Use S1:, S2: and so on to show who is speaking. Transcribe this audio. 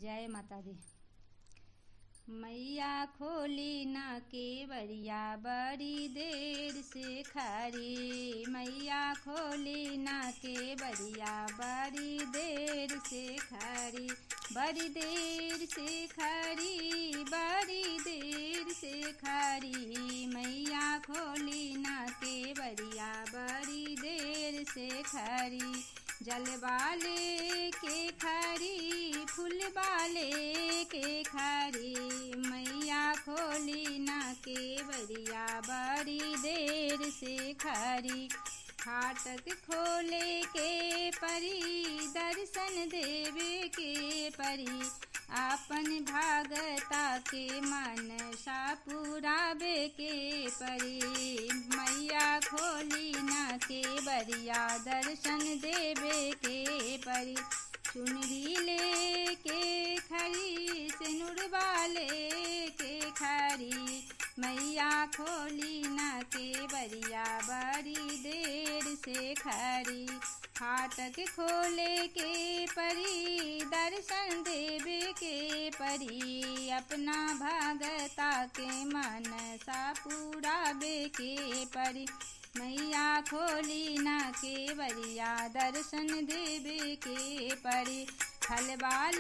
S1: जय माता दी। मैया खोली ना केवड़िया बड़ी देर से खड़ी, मैया खोली ना केवड़िया बड़ी देर से खड़ी, बड़ी देर से खड़ी, बड़ी देर से खड़ी, मैया खोली ना केवड़िया बड़ी देर से खड़ी, जल वाले के खड़ी, फूल वाले के खड़ी, मैया खोली ना केवड़िया बड़ी देर से खड़ी, फाटक खोले के परी, दर्शन देवे के परी, आपन भागता के मनसा पुरावे के परी, मैया खोली ना केवड़िया दर्शन देवे के परी, चुनरी ले के खड़ी, सिनुर वाले के खड़ी, मैया खोली ना केवड़िया बड़ी देर से खड़ी, फाटक खोले के परी, दर्शन देवे के परी, अपना भागता के मनसा पुरावे के परी, मैया खोली ना केवड़िया दर्शन देवे के परी, फल वाले